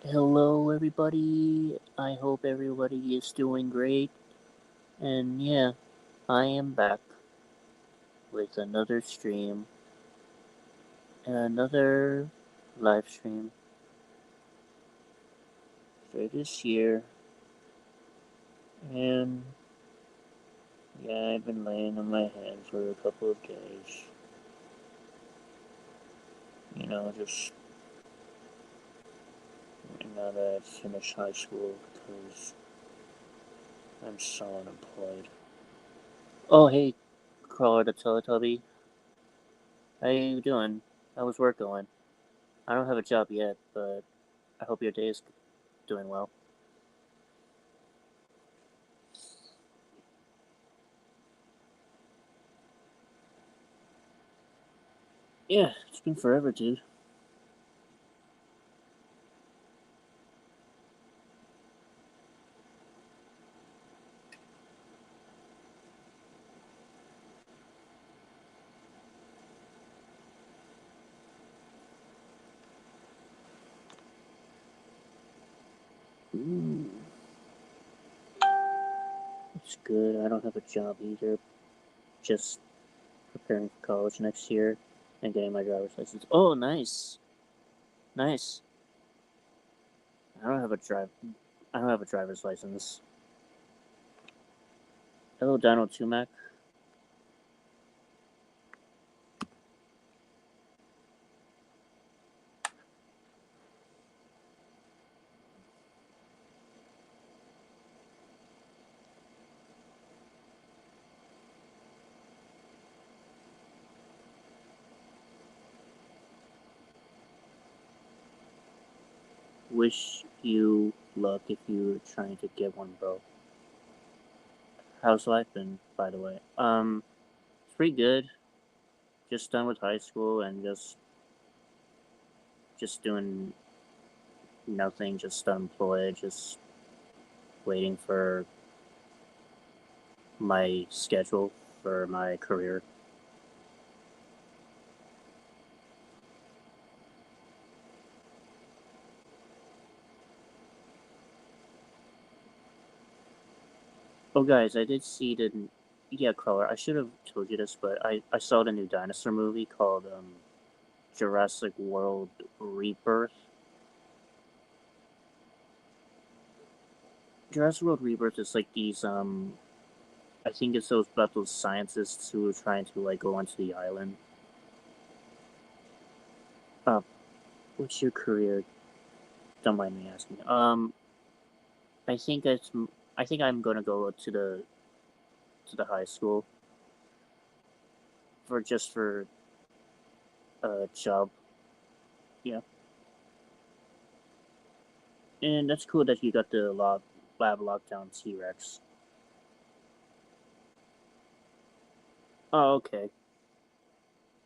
Hello, everybody. I hope everybody is doing great. And yeah, I am back with another stream and another live stream for this year. And yeah, I've been laying on my head for a couple of days. Just now that I've finished high school because I'm so unemployed. Oh, hey, Crawler the Teletubby. How you doing? How's work going? I don't have a job yet, but I hope your day is doing well. Yeah, it's been forever, dude. Mm, it's good. I don't have a job either. Just preparing for college next year and getting my driver's license. Oh, nice, nice. I don't have a drive. I don't have a driver's license. Hello, Donald Tumac. Wish you luck if you're trying to get one, bro. How's life been, by the way? It's pretty good. Just done with high school and just doing nothing. Just unemployed. Just waiting for my schedule for my career. Oh, guys, I did see the. Yeah, Crawler, I should have told you this, but I saw the new dinosaur movie called Jurassic World Rebirth. Jurassic World Rebirth is like these. I think it's those about those scientists who are trying to like go onto the island. Uh, what's your career? Don't mind me asking. I think it's. I think I'm gonna go to the high school for a job. Yeah. And that's cool that you got the lab lockdown T Rex. Oh, okay.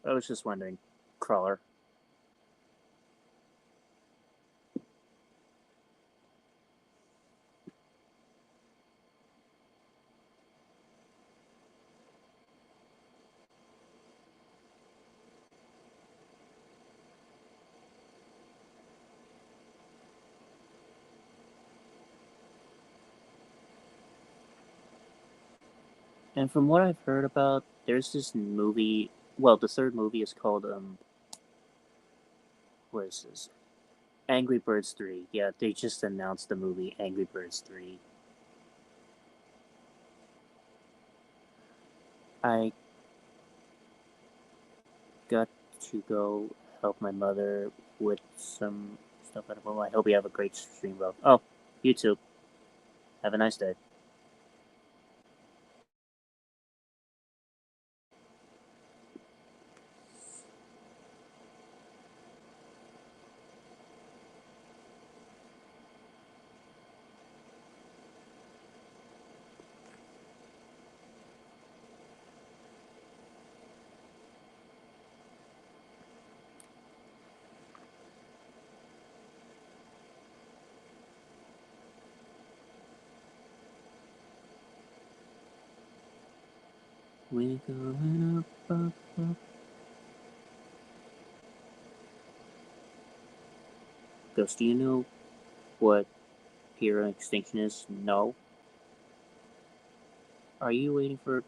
I was just wondering, Crawler. And from what I've heard about, there's this movie. Well, the third movie is called what is this? Angry Birds 3. Yeah, they just announced the movie Angry Birds 3. I got to go help my mother with some stuff at home. I hope you have a great stream, bro. Oh, you too. Have a nice day. We going up. Ghost, do you know what Fear and Extinction is? No. Are you waiting for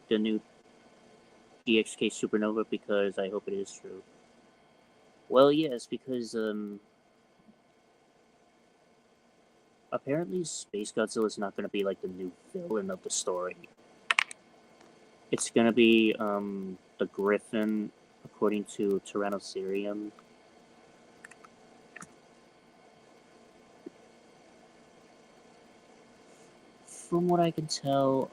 the new GXK Supernova? Because I hope it is true. Well, yes, because, apparently Space Godzilla is not going to be, like, the new villain of the story. It's going to be, the Griffin, according to Tyrannosaurium. From what I can tell,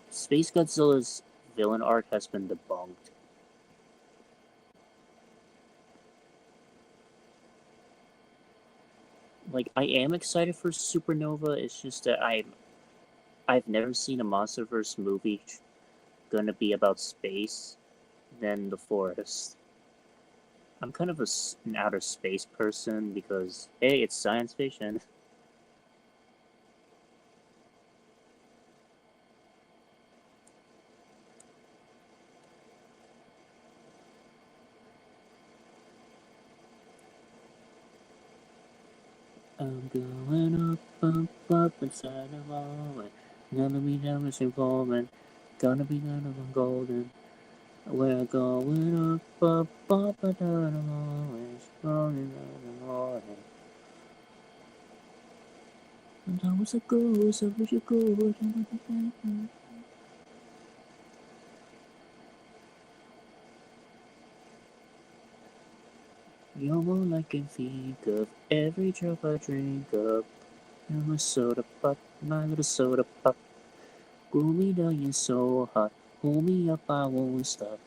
Space Godzilla's villain arc has been debunked. Like, I am excited for Supernova, it's just that I've never seen a MonsterVerse movie gonna be about space than the forest. I'm kind of an outer space person because, hey, it's science fiction. I'm going up inside the hallway. Gonna be damaging falling. Gonna be none of them golden. We're going up, and down the hallway. Strong in the morning. And I was a ghost, I wish you could. You're all I can think of, every drop I drink up. You're my soda pop, my little soda pop. Cool me down, you're so hot. Hold me up, I won't stop.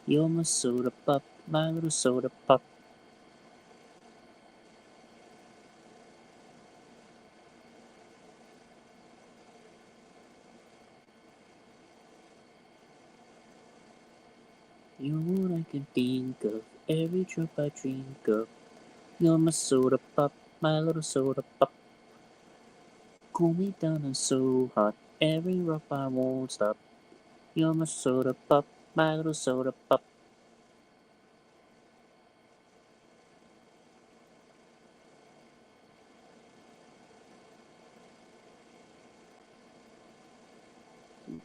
You're my soda pop, my little soda pop. You're all I can think of, every drop I drink up. You're my soda pop, my little soda pop. Cool me down, I'm so hot. Every drop I won't stop. You're my soda pop, my little soda pop.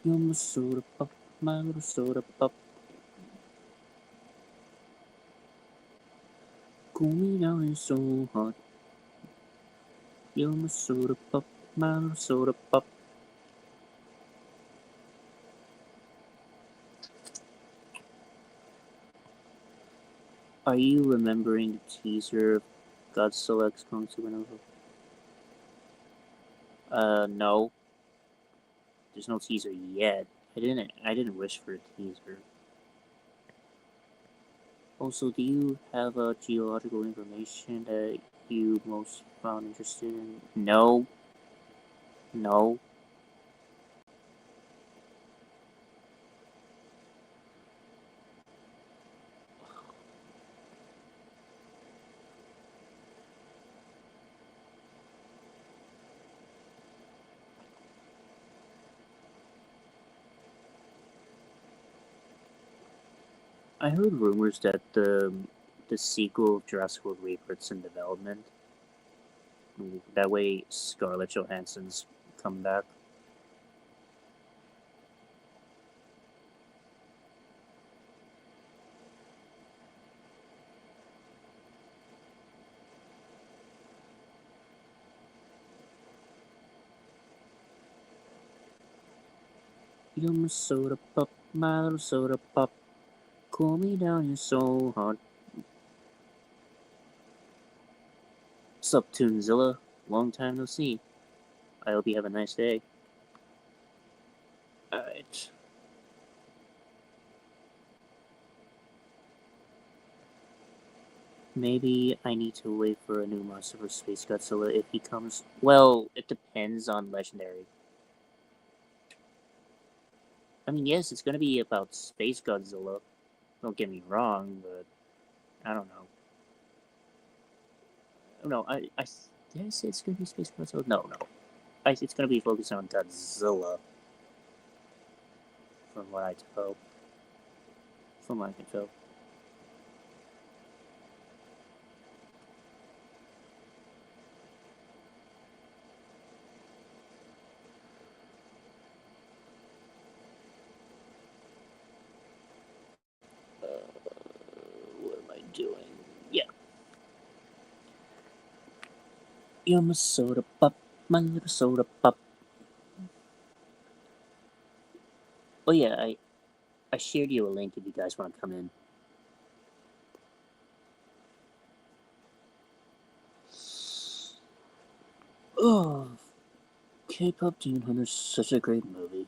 You're my soda pop, my little soda pop. Cool me down, it's so hot. You're my soda pop, my little soda pop. Are you remembering the teaser of Godzilla X Kong Supernova? No. There's no teaser yet. I didn't wish for a teaser. Also, do you have geological information that you most found interested in? No. No. I heard rumors that the sequel of Jurassic World Rebirth's in development. That way, Scarlett Johansson's come back. You're my soda pop, my little soda pop. Cool me down, you're so hot. Sup, Toonzilla? Long time no see. I hope you have a nice day. Alright. Maybe I need to wait for a new MonsterVerse Space Godzilla if he comes. Well, it depends on Legendary. I mean, yes, it's gonna be about Space Godzilla. Don't get me wrong, but I don't know. No, did I say it's gonna be Space Godzilla? No. It's gonna be focused on Godzilla. From what I tell. From what I can tell. doing? Yeah. You're my soda pop, my little soda pop. Oh yeah, I shared you a link if you guys want to come in. Oh, K-pop Demon Hunter is such a great movie.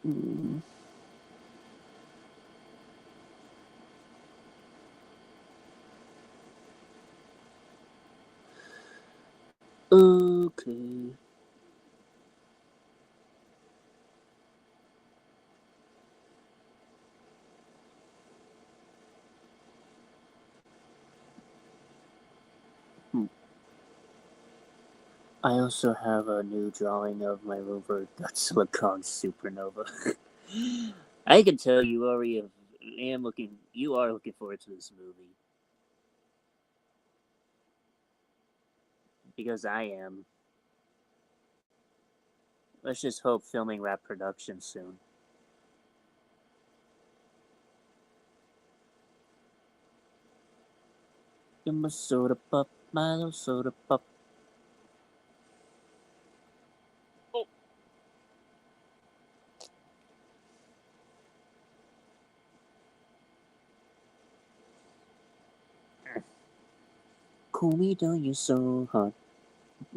Mm. Okay. I also have a new drawing of my rover Godzilla Kong Supernova. I can tell you already you are looking forward to this movie. Because I am. Let's just hope filming wrap production soon. You're my soda pop, my little soda pop. Oh. Cool me down, you're so hot.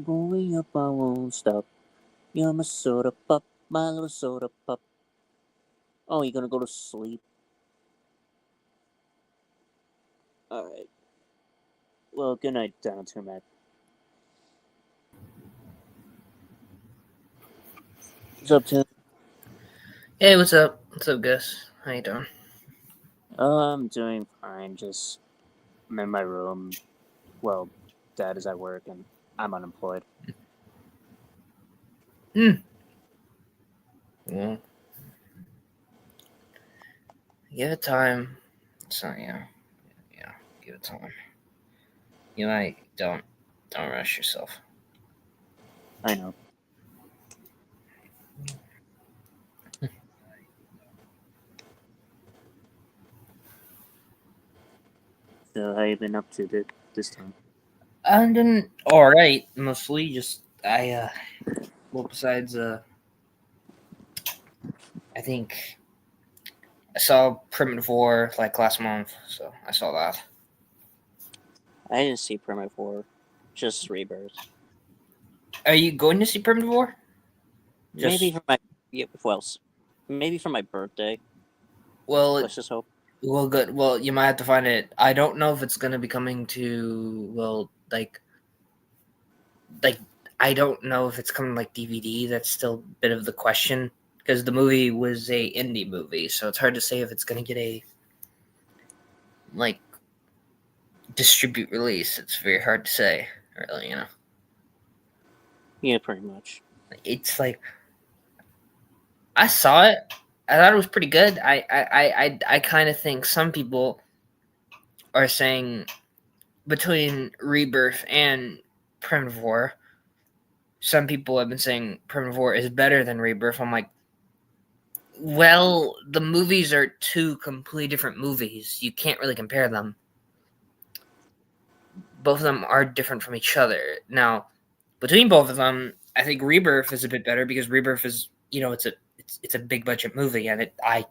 Going up, I won't stop. You're my soda pop, my little soda pop. Oh, you're gonna go to sleep? Alright. Well, good night, Downtown Matt. What's up, Tim? Hey, what's up? What's up, Gus? How you doing? I'm doing fine. Just I'm in my room. Well, Dad is at work and I'm unemployed. Yeah, give it time. So yeah, give it time. You might don't rush yourself. I know. So how you been up to this time? I'm doing all right. Mostly just well, besides I think I saw Primitive War like last month, so I saw that. I didn't see Primitive War, just Rebirth. Are you going to see Primitive War? Maybe for my maybe for my birthday. Well, Let's just hope. well, good. Well, you might have to find it. I don't know if it's gonna be coming to like I don't know if it's coming like DVD. That's still a bit of the question because the movie was a indie movie, so it's hard to say if it's gonna get a like distribute release. It's very hard to say, really. Yeah, pretty much. It's like I saw it. I thought it was pretty good. I kind of think some people are saying between Rebirth and Primitive War. Some people have been saying Primitive War is better than Rebirth. I'm like, well, the movies are two completely different movies. You can't really compare them. Both of them are different from each other. Now, between both of them, I think Rebirth is a bit better because Rebirth is, it's a big budget movie, and I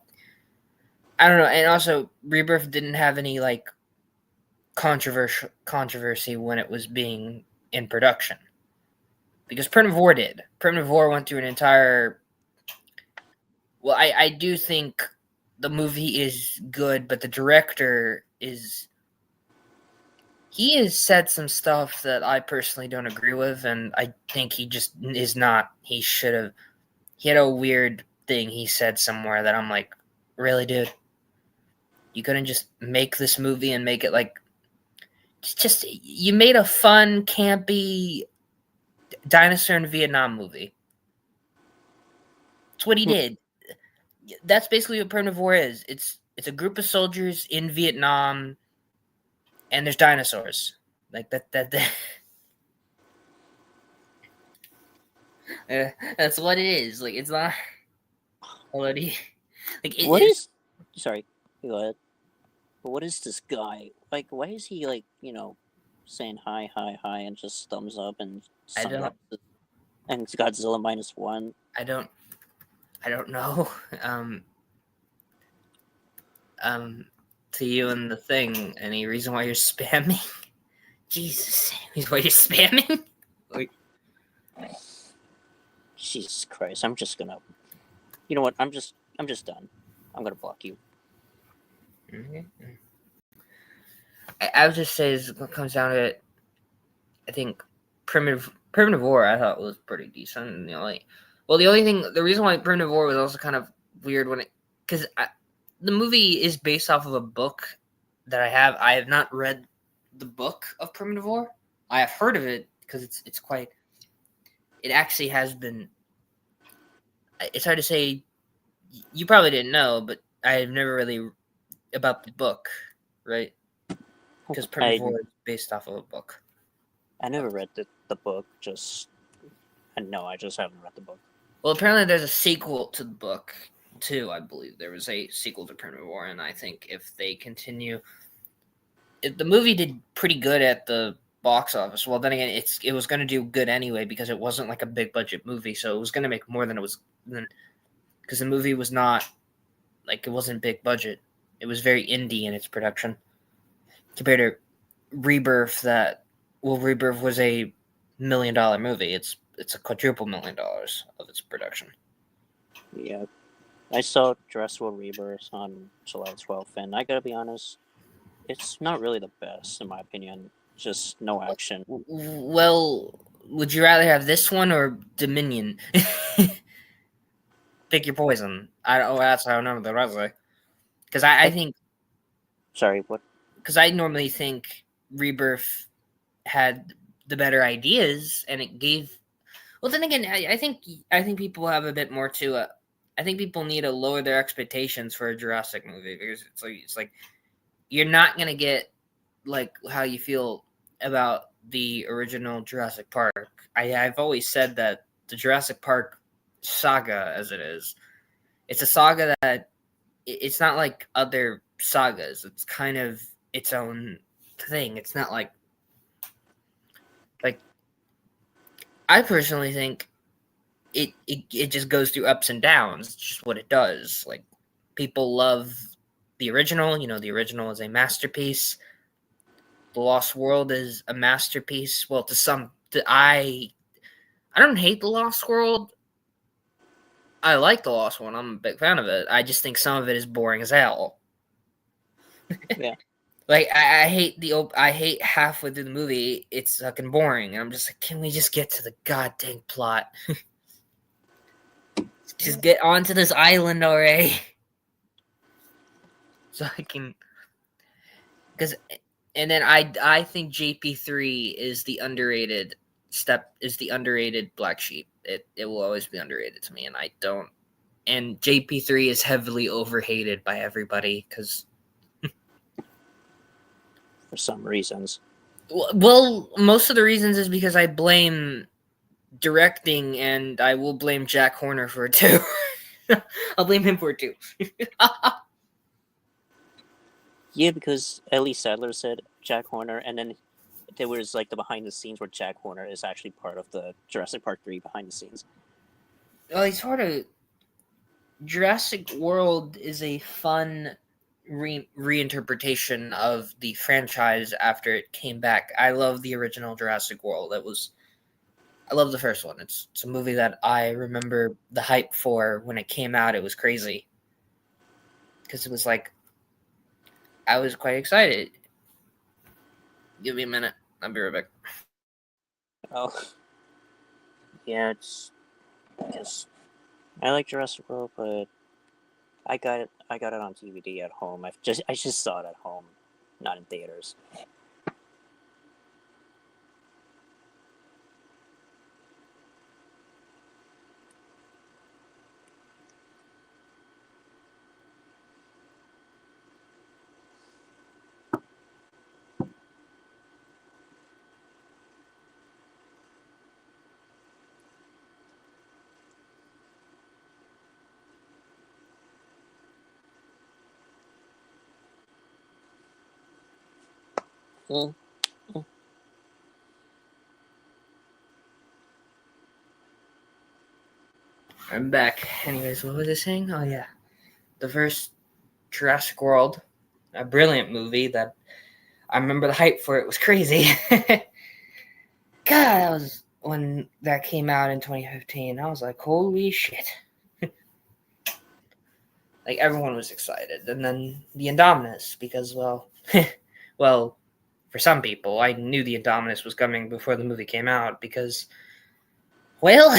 don't know, and also Rebirth didn't have any like controversy when it was being in production because Primitive War did. Primitive War went through an entire. Well, I do think the movie is good, but the director is. He has said some stuff that I personally don't agree with, and I think he just is not. He should have. He had a weird thing he said somewhere that I'm like, really, dude? You couldn't just make this movie and make it like. Just you made a fun, campy dinosaur in Vietnam movie. That's what he did. That's basically what Primitive War is. It's a group of soldiers in Vietnam, and there's dinosaurs like that. That's what it is. Like it's not quality. Like What is? Sorry, go ahead. But what is this guy like? Why is he like saying hi, hi, hi, and just thumbs up and I don't. sunglasses and it's Godzilla -1? I don't. I don't know. Um, to you and the thing. Any reason why you're spamming? Jesus, why you're spamming? Like, Jesus Christ! I'm just gonna. You know what? I'm just done. I'm gonna block you. I would just say is what comes down to it. I think Primitive War I thought was pretty decent. And the reason why Primitive War was also kind of weird because the movie is based off of a book that I have not read the book of Primitive War. I have heard of it because it's quite. It actually has been. It's hard to say. You probably didn't know, but I've never really about the book, right? Because Primitive War is based off of a book. I never read the book. I just haven't read the book. Well, apparently there's a sequel to the book too. I believe there was a sequel to Primitive War, and I think if they continue, if the movie did pretty good at the box office, well, then again, it was going to do good anyway because it wasn't like a big budget movie, so it was going to make more than it was. Because the movie was not like it wasn't big budget; it was very indie in its production compared to Rebirth. Rebirth was a $1 million movie. It's a quadruple $1 million of its production. Yeah, I saw Jurassic World Rebirth on July 12th, and I gotta be honest, it's not really the best in my opinion. Just no action. Well, would you rather have this one or Dominion? Pick your poison. I don't. That's how I know the rest of it. Because I think. Sorry, what? Because I normally think Rebirth had the better ideas, and it gave. Well, then again, I think people have a bit more to it. I think people need to lower their expectations for a Jurassic movie because it's like you're not gonna get like how you feel about the original Jurassic Park. I've always said that the Jurassic Park saga, as it is, it's a saga that it's not like other sagas. It's kind of its own thing. It's not like I personally think it just goes through ups and downs. It's just what it does. Like people love the original. The original is a masterpiece. The Lost World is a masterpiece. Well, I don't hate The Lost World. I like The Lost One. I'm a big fan of it. I just think some of it is boring as hell. Yeah. Like I hate halfway through the movie. It's fucking boring, and I'm just like, can we just get to the goddamn plot? Just get onto this island already, so I can. And then I think JP3 is the underrated black sheep. It will always be underrated to me, and I don't. And JP3 is heavily overhated by everybody because For some reasons. well, most of the reasons is because I blame directing, and I will blame Jack Horner for it too. I'll blame him for it too. Yeah, because Ellie Sadler said Jack Horner, and then there was like the behind the scenes where Jack Horner is actually part of the Jurassic Park 3 behind the scenes. Well, he's sort of Jurassic World is a fun reinterpretation of the franchise after it came back. I love the original Jurassic World. I love the first one. It's a movie that I remember the hype for when it came out. It was crazy because it was like I was quite excited. Give me a minute. I'll be right back. Oh, yeah, I like Jurassic World, but I got it on DVD at home. I just saw it at home, not in theaters. Mm. I'm back. Anyways, what was I saying? Oh yeah, the first Jurassic World, a brilliant movie that I remember the hype for it was crazy. God, that was when that came out in 2015. I was like, holy shit. Like everyone was excited. And then the Indominus, because well, for some people, I knew the Indominus was coming before the movie came out because, well,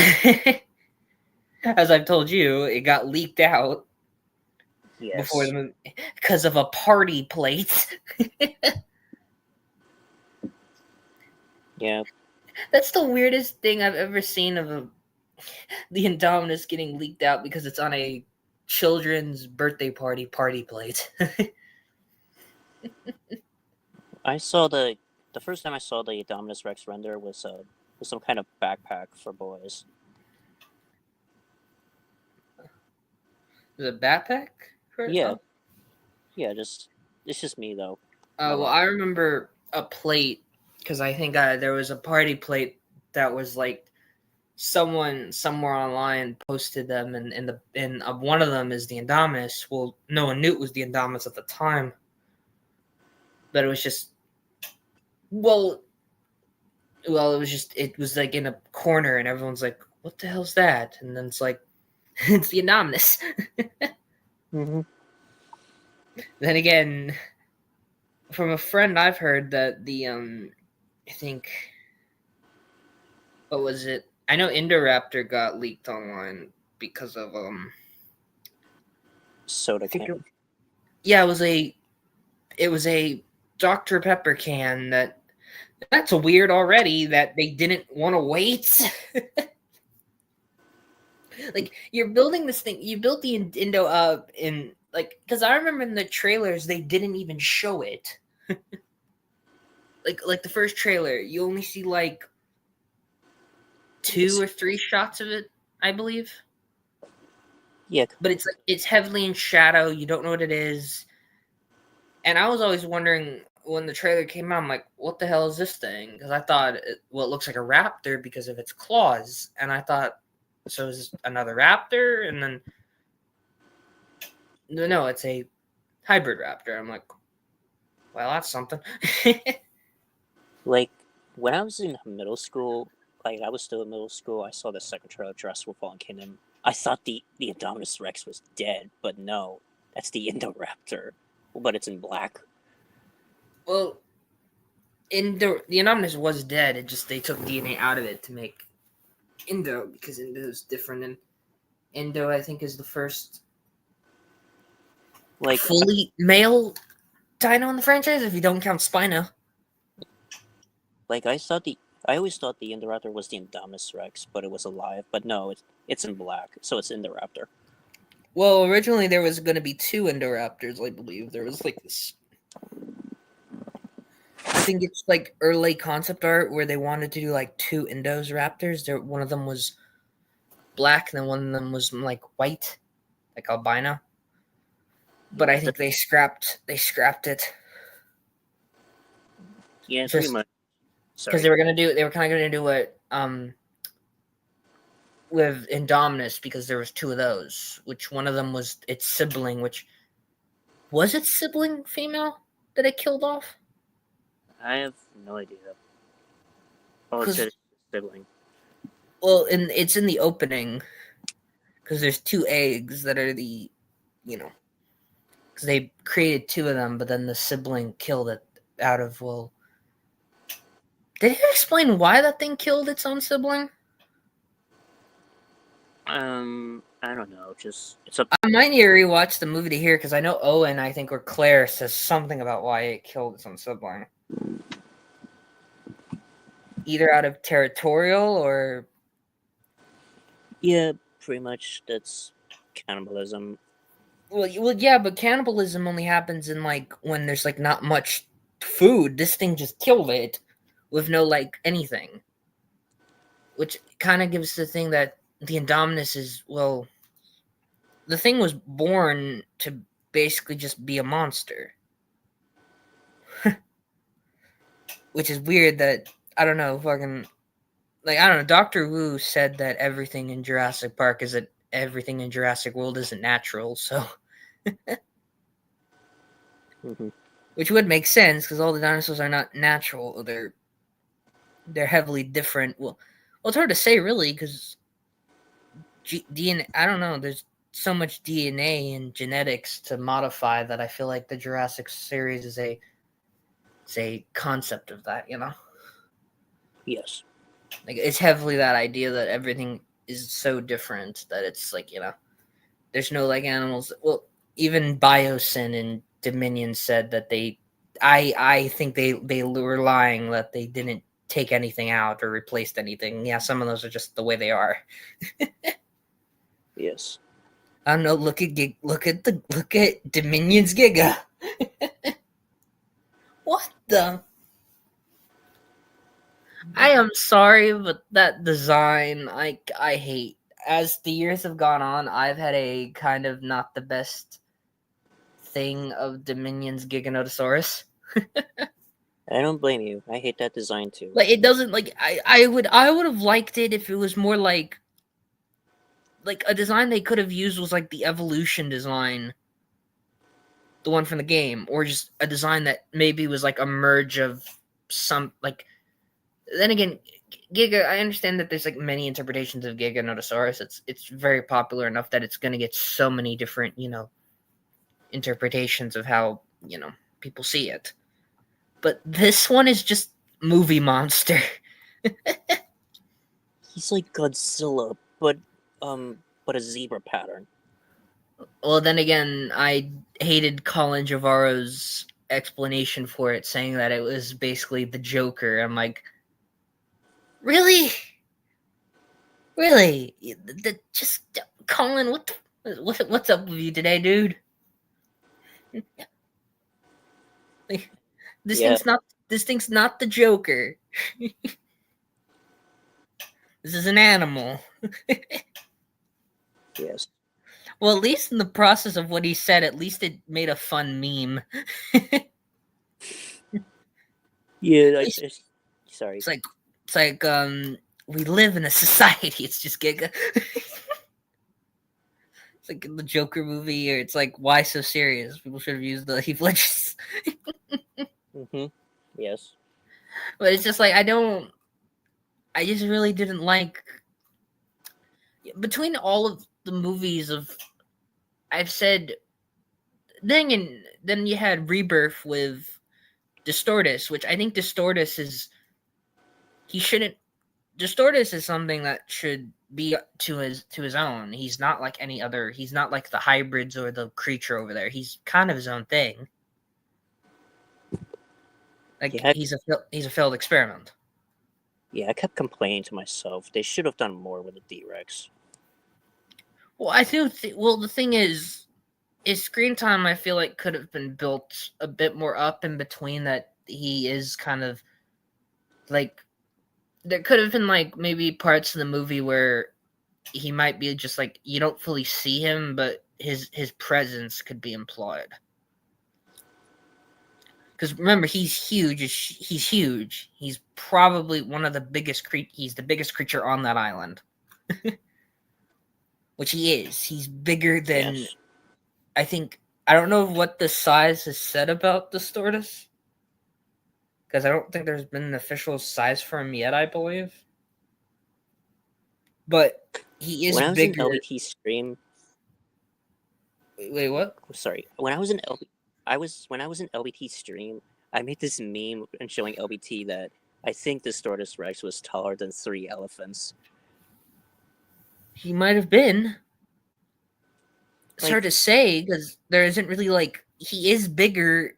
as I've told you, it got leaked out before the Yes. movie because of a party plate. Yeah. That's the weirdest thing I've ever seen of the Indominus getting leaked out because it's on a children's birthday party plate. I saw the first time I saw the Dominus Rex render was some kind of backpack for boys. The backpack? Yeah. Yeah. Just it's just me though. Well, I remember a plate because I think there was a party plate that was like someone somewhere online posted them, and one of them is the Indominus. Well, no one knew it was the Indominus at the time, but it was just well, it was like in a corner, and everyone's like, "What the hell's that?" And then it's like, it's the Indominus. Mm-hmm. Then again, from a friend, I've heard that I think, what was it? I know Indoraptor got leaked online because of Soda can. yeah, it was a Dr. Pepper can that's weird already that they didn't want to wait. Like you're building this thing, you built the Indo up in like because I remember in the trailers they didn't even show it. Like the first trailer, you only see like 2 or 3 shots of it, I believe. Yeah. But it's like it's heavily in shadow. You don't know what it is. And I was always wondering when the trailer came out, I'm like, what the hell is this thing? Because I thought, it looks like a raptor because of its claws. And I thought, so is this another raptor? And then, no, it's a hybrid raptor. I'm like, well, that's something. Like when I was in middle school, like I was still in middle school, I saw the second trailer of Jurassic World Fallen Kingdom. I thought the Indominus Rex was dead, but no, that's the Indoraptor, but it's in black. Well, the Anonymous was dead. It just they took DNA out of it to make Indo because Indo is different. And Indo, I think, is the first Like fully male dino in the franchise, if you don't count Spino. like I always thought the Indoraptor was the Indominus Rex, but it was alive. But no, it's in black, so it's Indoraptor. Well, originally there was going to be 2 Indoraptors, I believe. There was like this. I think it's like early concept art where they wanted to do like 2 Indos Raptors. One of them was black, and then one of them was like white, like albino. But I think they scrapped it. Yeah, pretty much. Because they were kind of gonna do it with Indominus because there was 2 of those, which one of them was its sibling, which was its sibling female that it killed off? I have no idea. Oh, it's a sibling. Well, it's in the opening because there's 2 eggs that are because they created 2 of them, but then the sibling killed it out of Did you explain why that thing killed its own sibling? I don't know. Just I might need to rewatch the movie to hear because I know Owen, I think, or Claire says something about why it killed its own sibling. Either out of territorial or yeah, pretty much that's cannibalism. well, yeah, but cannibalism only happens in like when there's like not much food. This thing just killed it with no like anything, which kind of gives the thing that the Indominus is the thing was born to basically just be a monster. which is weird that I don't know, fucking like I don't know. Doctor Wu said that everything in Jurassic Park is that everything in Jurassic World isn't natural, so Hmm. which would make sense because all the dinosaurs are not natural. They're heavily different. Well, it's hard to say really because DNA. I don't know. There's so much DNA and genetics to modify that I feel like the Jurassic series is a concept of that. You know, Yes. like it's heavily that idea that everything is so different that it's like there's no like animals. Well, even Biosyn and Dominion said that they. I think they were lying that they didn't take anything out or replaced anything. Yeah, some of those are just the way they are. Yes. I don't know. Look at Dominion's Giga. What the? I am sorry, but that design I hate. As the years have gone on, I've had a kind of not the best thing of Dominion's Giganotosaurus. I don't blame you. I hate that design too. Like it doesn't like I would have liked it if it was more like a design they could have used was like the evolution design, the one from the game, or just a design that maybe was like a merge of some like. Then again, Giga. I understand that there's like many interpretations of Giganotosaurus. It's very popular enough that it's going to get so many different interpretations of how people see it. But this one is just movie monster. He's like Godzilla, but a zebra pattern. Well, then again, I hated Colin Trevorrow's explanation for it, saying that it was basically the Joker. I'm like, really, really? Just Colin, what's up with you today, dude? Like, this Yeah. thing's not the Joker. This is an animal. Yes. Well, at least in the process of what he said, at least it made a fun meme. Yeah. It's Sorry. like we live in a society. It's just Giga. It's like in the Joker movie, or it's like why so serious? People should have used the Heath Ledger's. Mm-hmm. Yes. But it's just like I just really didn't like between all of the movies of I've said then you had Rebirth with Distortus, which I think Distortus is he shouldn't Distortus is something that should be to his own. He's not like any other. He's not like the hybrids or the creature over there. He's kind of his own thing. Like Yeah. he's a failed experiment. Yeah. I kept complaining to myself. They should have done more with the D-Rex. Well, I do. Well, the thing is screen time. I feel like could have been built a bit more up in between. That he is kind of like there could have been like maybe parts of the movie where he might be just like you don't fully see him, but his presence could be implied. Because remember, he's huge. He's huge. He's probably one of the biggest He's the biggest creature on that island, which he is. He's bigger than Yes. I think. I don't know what the size is said about the Stortus, because I don't think there's been an official size for him yet. I believe, but he is When I was in bigger. LBT stream. Wait, what? Sorry. When I was in LBT stream, I made this meme and showing LBT that I think the Stortus Rex was taller than 3 elephants. He might have been. It's Like, hard to say because there isn't really like he is bigger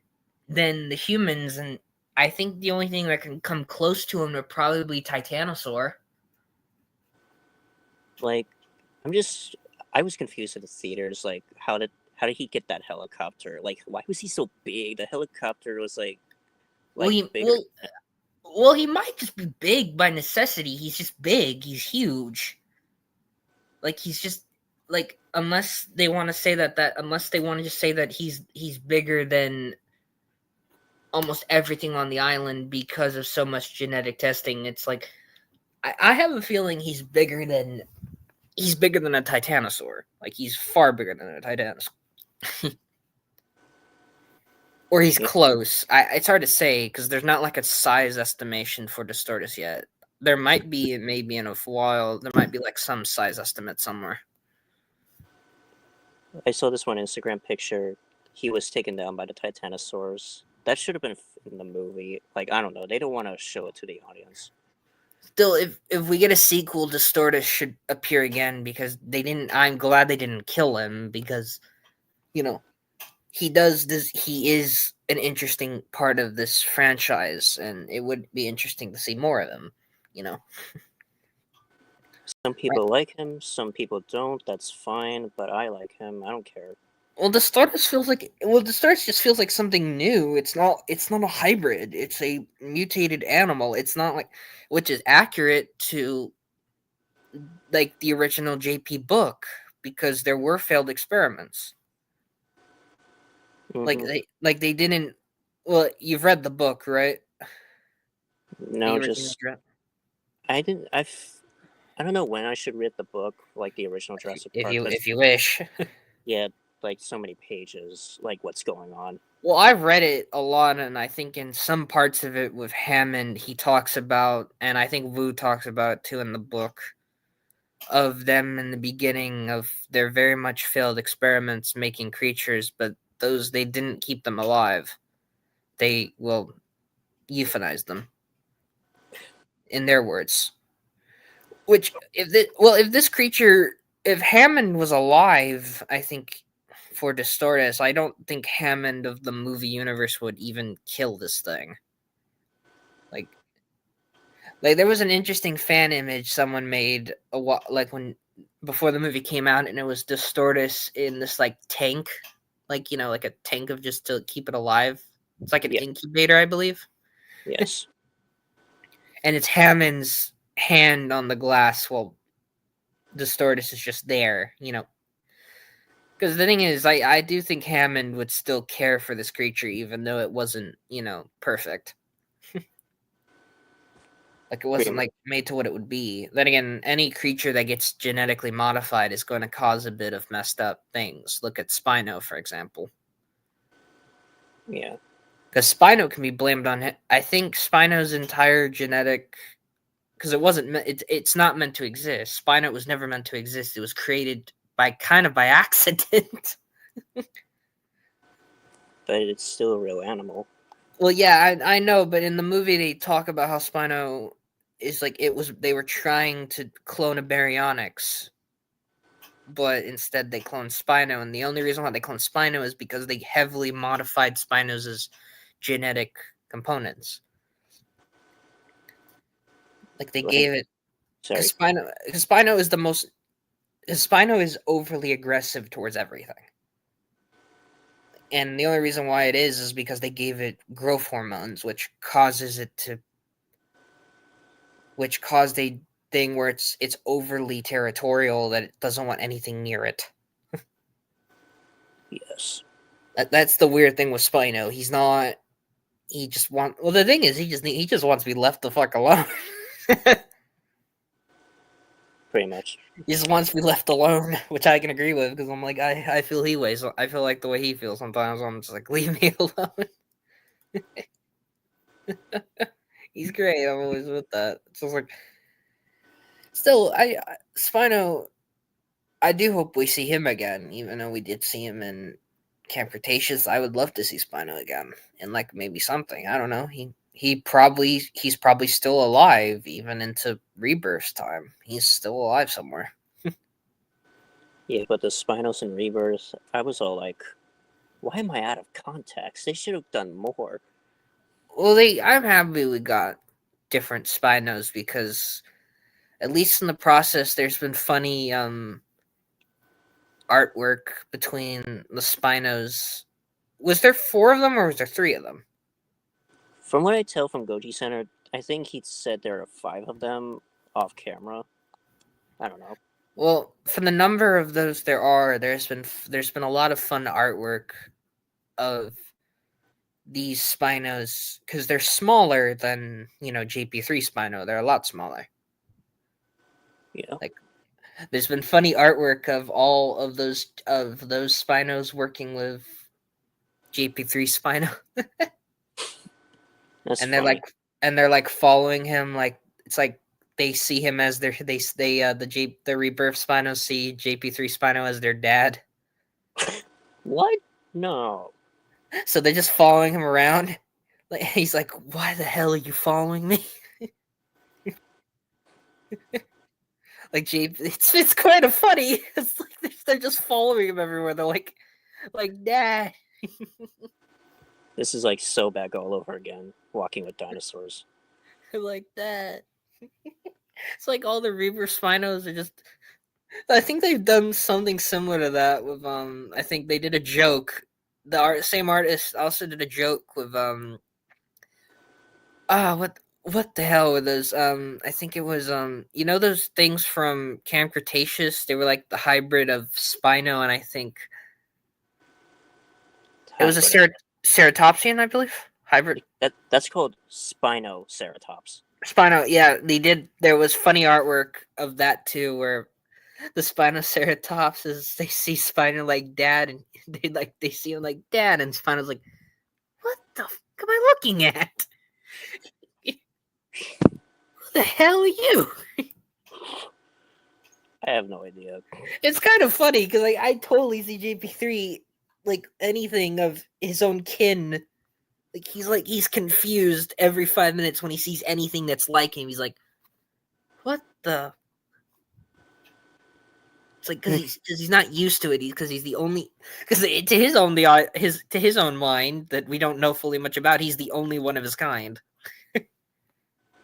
than the humans, and I think the only thing that can come close to him would probably be Titanosaur. like, I was confused at the theaters. Like, how did he get that helicopter? Like, why was he so big? The helicopter was Well, bigger. he might just be big by necessity. He's just big. He's huge. Like he's just like unless they want to say that unless they want to just say that he's bigger than almost everything on the island because of so much genetic testing. It's like I have a feeling he's bigger than a titanosaur. Like he's far bigger than a titanosaur. Or he's Yeah, close. It's hard to say because there's not like a size estimation for Distortus yet. There might be, it may be in a while. There might be like some size estimate somewhere. I saw this one Instagram picture. He was taken down by the Titanosaurs. That should have been in the movie. Like, I don't know. They don't want to show it to the audience. Still, if we get a sequel, Distortus should appear again because they didn't. I'm glad they didn't kill him because, you know, he does this. He is an interesting part of this franchise, and it would be interesting to see more of him. You know, Some right? people like him, some people don't. That's fine, but I like him. I don't care. Well, the Stardust just feels like something new. It's not. It's not a hybrid. It's a mutated animal. It's not like, which is accurate to like the original JP book because there were failed experiments. Mm-hmm. Like they didn't. Well, you've read the book, right? The No, original just draft. I didn't. I don't know when I should read the book, like the original Jurassic Park, because If you wish. yeah, like so many pages, like what's going on. Well, I've read it a lot, and I think in some parts of it with Hammond, he talks about, and I think Wu talks about it too in the book, of them in the beginning of their very much failed experiments making creatures, but those they didn't keep them alive. They will euthanize them, in their words. Which, if this creature, if Hammond was alive, I think for Distortus, I don't think Hammond of the movie universe would even kill this thing. Like, there was an interesting fan image someone made like when before the movie came out, and it was Distortus in this like tank, like like a tank of just to keep it alive. It's like an Yeah. incubator, I believe, Yes. and it's Hammond's hand on the glass while Distortus is just there, Because the thing is, I do think Hammond would still care for this creature, even though it wasn't, perfect. Like it Pretty wasn't much. like made to what it would be. Then again, any creature that gets genetically modified is going to cause a bit of messed up things. Look at Spino, for example. Yeah. Because Spino can be blamed on it. I think Spino's entire genetic, because it wasn't, it's not meant to exist. Spino was never meant to exist. It was created by accident. But it's still a real animal. Well, yeah, I know, but in the movie they talk about how Spino is like they were trying to clone a Baryonyx, but instead they cloned Spino, and the only reason why they cloned Spino is because they heavily modified Spino's genetic components. Like they gave it Sorry. because Spino is the most Spino is overly aggressive towards everything. And the only reason why it is because they gave it growth hormones, which caused a thing where it's overly territorial, that it doesn't want anything near it. Yes. That's the weird thing with Spino. He's not. He just want. Well, the thing is, he just wants to be left the fuck alone. Pretty much. He just wants to be left alone, which I can agree with because I'm like I feel I feel like the way he feels sometimes. I'm just like, leave me alone. He's great. I'm always with that. So it's like, still, Spino. I do hope we see him again, even though we did see him in Camp Cretaceous. I would love to see Spino again, and like maybe something. I don't know. He's probably still alive even into Rebirth time. He's still alive somewhere. Yeah, but the Spinos and Rebirth, I was all like, why am I out of context? They should have done more. Well, I'm happy we got different Spinos because at least in the process, there's been funny artwork between the Spinos. Was there 4 of them or was there 3 of them? From what I tell from Goji Center, I think he said there are 5 of them off camera. I don't know. Well, for the number of those there's been a lot of fun artwork of these Spinos, because they're smaller than, JP3 Spino. They're a lot smaller. Yeah. Like, there's been funny artwork of all of those Spinos working with JP3 Spino. That's And funny. they're like following him, like it's like they see him as their the Rebirth Spinos see JP3 Spino as their dad. What? No. So they're just following him around. Like he's like, "Why the hell are you following me?" Like it's kind of funny. It's like they're just following him everywhere. They're like Dad. This is like Sobek all over again, walking with dinosaurs. Like that. It's like all the Rebirth Spinos are just. I think they've done something similar to that with I think they did a joke. The same artist also did a joke with what the hell were those I think it was those things from Camp Cretaceous. They were like the hybrid of Spino and I think it was a ceratopsian, I believe. Hybrid. That's called Spinoceratops. Spino, yeah, they did. There was funny artwork of that too, where the Spinoceratops is they see Spino like Dad, and they see him like Dad, and Spino's like, "What the fuck am I looking at? Who the hell are you?" I have no idea. It's kind of funny because I totally see JP3 like anything of his own kin. Like he's confused every 5 minutes when he sees anything that's like him. He's like, "What the?" It's like because he's not used to it. Because he's the only to his own mind that we don't know fully much about. He's the only one of his kind.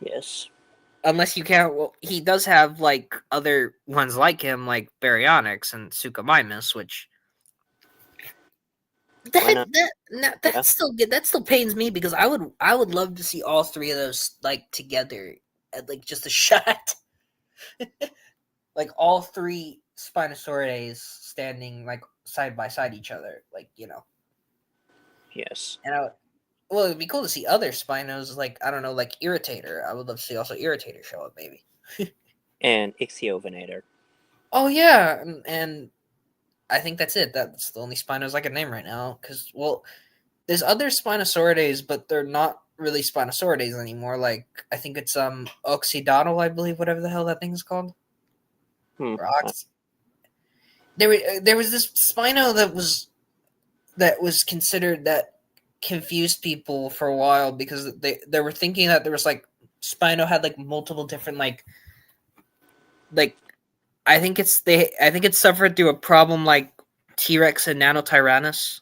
Yes. Unless you count, well, he does have like other ones like him, like Baryonyx and Suchomimus, which that still pains me because I would love to see all three of those like together at like just a shot, like all three Spinosauridae standing like side by side each other, like Yes. And well, it'd be cool to see other Spinos, like I don't know, like Irritator. I would love to see also Irritator show up, maybe. And Ichthyovenator. Oh yeah, and I think that's it. That's the only Spinos I can name right now. Because there's other Spinosauridae, but they're not really Spinosauridae anymore. Like I think it's Oxydontal, I believe, whatever the hell that thing is called. Or there was this Spino that was considered that confused people for a while because they were thinking that there was like Spino had like multiple different like I think it suffered through a problem like T-Rex and Nanotyrannus.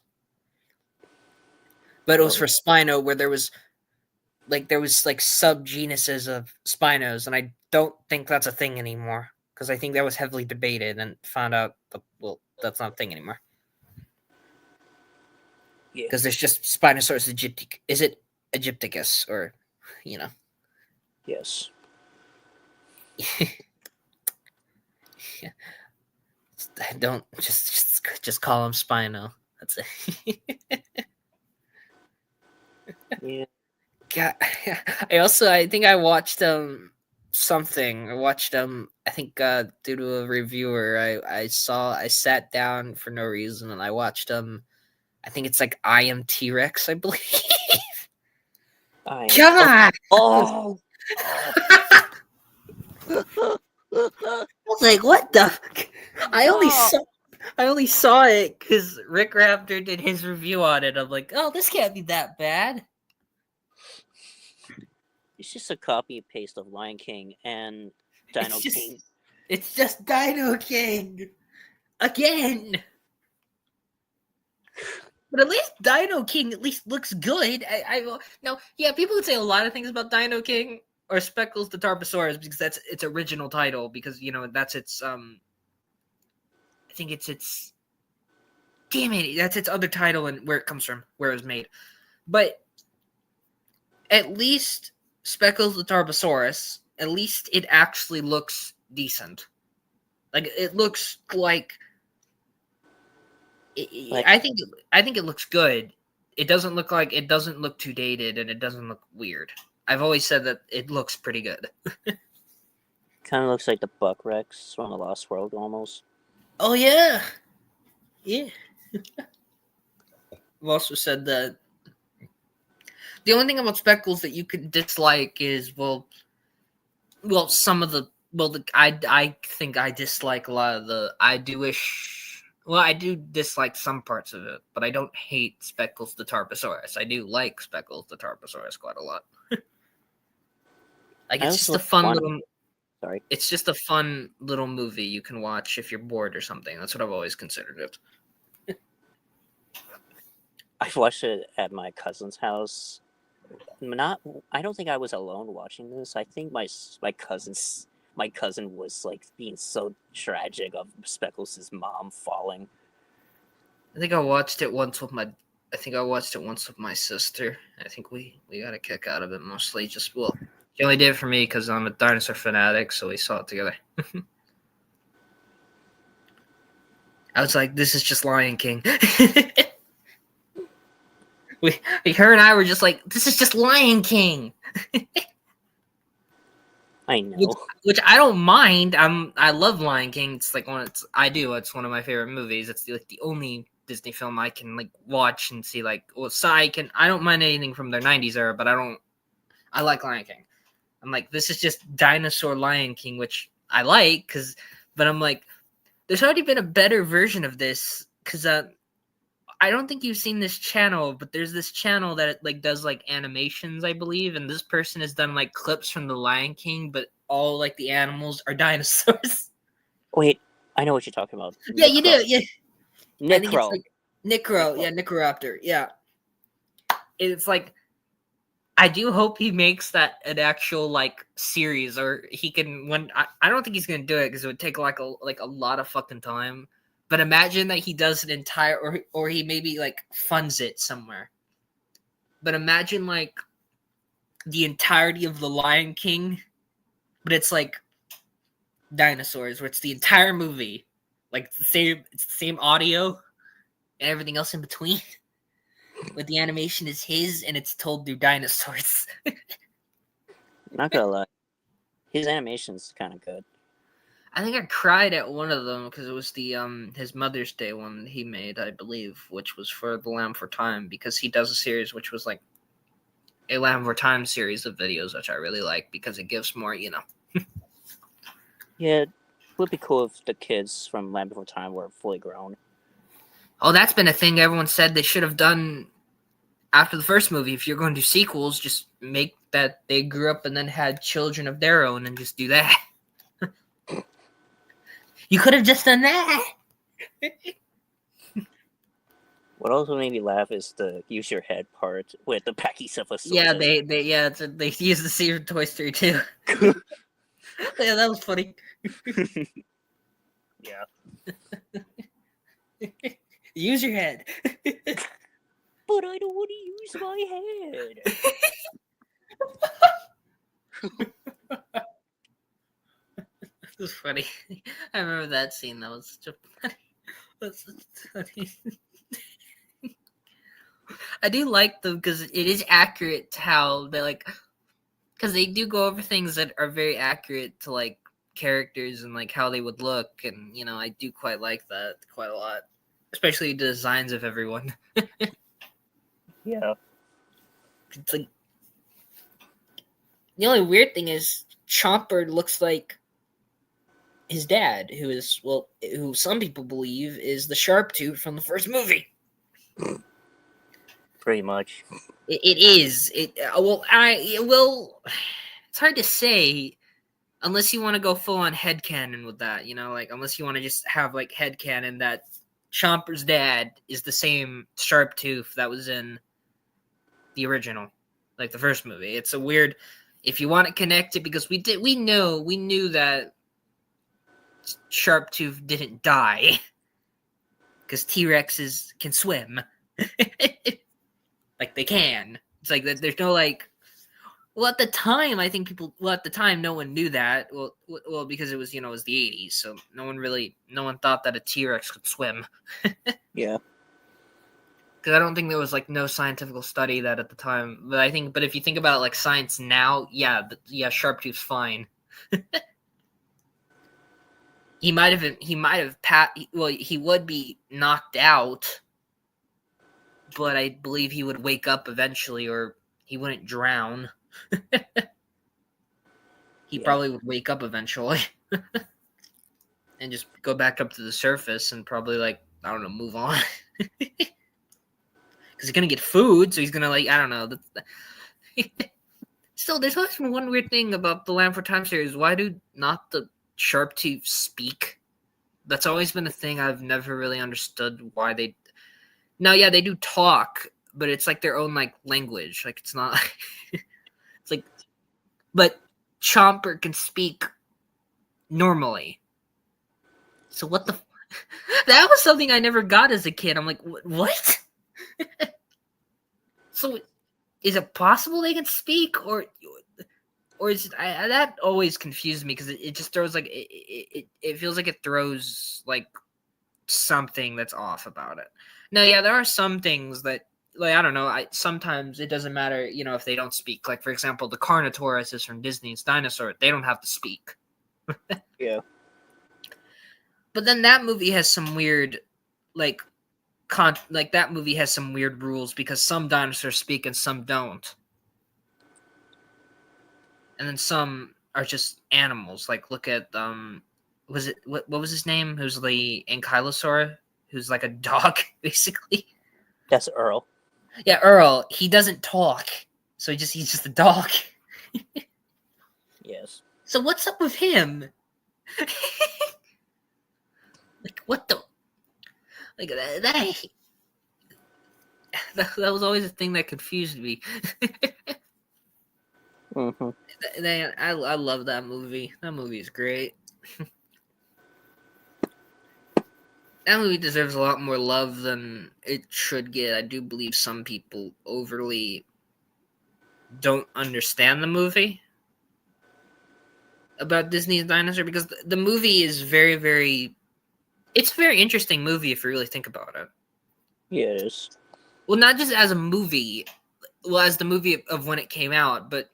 But it was for Spino where there was like subgenuses of Spinos, and I don't think that's a thing anymore because I think that was heavily debated and found out that's not a thing anymore. Because there's just Spinosaurus aegypti. Is it Aegypticus or Yes. Yeah. Don't just call him Spino. That's it. Yeah. God, I think I watched something. I watched I think due to a reviewer I sat down for no reason and I watched I think it's like I Am T-Rex, I believe. God! Oh! I was like, what the? I only saw it because Rick Raptor did his review on it. I'm like, oh, this can't be that bad. It's just a copy and paste of Lion King and Dino King. It's just Dino King again. But at least Dino King at least looks good. People would say a lot of things about Dino King or Speckles the Tarbosaurus because that's its original title because that's its I think it's its damn it, that's its other title and where it comes from, where it was made. But at least Speckles the Tarbosaurus, at least it actually looks decent. Like it looks like I think it looks good. it doesn't look too dated, and it doesn't look weird. I've always said that it looks pretty good. Kind of looks like the Buck Rex from the Lost World, almost. Oh yeah, yeah. I've also said that the only thing about Speckles that you could dislike is some of the I think I dislike a lot of the I do dislike some parts of it, but I don't hate Speckles the Tarbosaurus. I do like Speckles the Tarbosaurus quite a lot. Like I it's also just a fun want. little Sorry. it's just a fun little movie you can watch if you're bored or something. That's what I've always considered it. I watched it at my cousin's house. I don't think I was alone watching this. I think my cousin was like being so tragic of Speckles' mom falling. I think I watched it once with my sister. I think we got a kick out of it mostly. She only did it for me because I'm a dinosaur fanatic, so we saw it together. I was like, "This is just Lion King." Her and I were just like, "This is just Lion King." I know. Which I don't mind. I love Lion King. It's like It's one of my favorite movies. It's like the only Disney film I can like watch and see. Like, well, I don't mind anything from their '90s era, but I like Lion King. I'm like, this is just dinosaur Lion King, which I like but I'm like, there's already been a better version of this because I don't think you've seen this channel, but there's this channel that like does like animations, I believe, and this person has done like clips from the Lion King, but all like the animals are dinosaurs. Wait, I know what you're talking about. Yeah, you do. Yeah, I think it's Necro. like Necro. Yeah, Necroraptor. Yeah, it's like I do hope he makes that an actual like series, or he can. I don't think he's gonna do it because it would take like a lot of fucking time. But imagine that he does an entire, or he maybe like funds it somewhere. But imagine like the entirety of the Lion King, but it's like dinosaurs, where it's the entire movie, like it's the same audio and everything else in between. But the animation is his, and it's told through dinosaurs. Not gonna lie, his animation's kind of good. I think I cried at one of them because it was the his Mother's Day one he made, I believe, which was for the Lamb for Time, because he does a series which was like a Lamb for Time series of videos, which I really like because it gives more, Yeah, it would be cool if the kids from Land Before Time were fully grown. Oh, that's been a thing everyone said they should have done after the first movie. If you're going to do sequels, just make that they grew up and then had children of their own and just do that. You could have just done that. What also made me laugh is the use your head part with the Pachycephalosaurus. Yeah, they use the scene from Toy Story 2. Yeah, that was funny. Yeah. Use your head. But I don't want to use my head. This was funny. I remember that scene. That was such funny. I do like them because it is accurate to how they like, because they do go over things that are very accurate to like characters and like how they would look, and I do quite like that quite a lot, especially the designs of everyone. Yeah. It's like the only weird thing is Chomper looks like his dad, who some people believe is the Sharptooth from the first movie. Pretty much. It is. It's hard to say unless you want to go full on headcanon with that, like unless you want to just have like headcanon that Chomper's dad is the same Sharptooth that was in the original, like the first movie. It's a weird, if you want to connect it, because we knew that Sharptooth didn't die because T-Rexes can swim. Like they can. It's like there's no like. Well, at the time, I think no one knew that. Well, because it was it was the 80s, so no one thought that a T-Rex could swim. Yeah. Because I don't think there was like no scientific study that at the time. But if you think about it like science now, yeah, Sharptooth's fine. He might have he would be knocked out, but I believe he would wake up eventually, or he wouldn't drown. He probably would wake up eventually and just go back up to the surface and probably, like, I don't know, move on. Because he's gonna get food, so he's gonna, like, I don't know. Still, there's always been one weird thing about the Land for Time series. Why do not the Sharptooth speak? That's always been a thing I've never really understood why they... Now, yeah, they do talk, but it's like their own, like, language. Like, it's not... It's like... But Chomper can speak normally. So what the... That was something I never got as a kid. I'm like, what? So, is it possible they can speak, or is it, that always confused me because it just throws like it feels like it throws like something that's off about it. Now, yeah, there are some things that, like, I don't know. Sometimes it doesn't matter, you know, if they don't speak. Like, for example, the Carnotaurus is from Disney's Dinosaur. They don't have to speak. Yeah. But then that movie has some weird, like that movie has some weird rules because some dinosaurs speak and some don't. And then some are just animals. Like, look at what was his name? Who's the Ankylosaur? Who's like a dog, basically. That's Earl. Yeah, Earl. He doesn't talk, so he's just a dog. Yes. So what's up with him? Like, what the? Like that was always a thing that confused me. Mm-hmm. I love that movie. That movie is great. That movie deserves a lot more love than it should get. I do believe some people overly don't understand the movie about Disney's Dinosaur, because the movie is very, very... It's a very interesting movie if you really think about it. Yeah, it is. Well, not just as a movie, well, as the movie of when it came out, but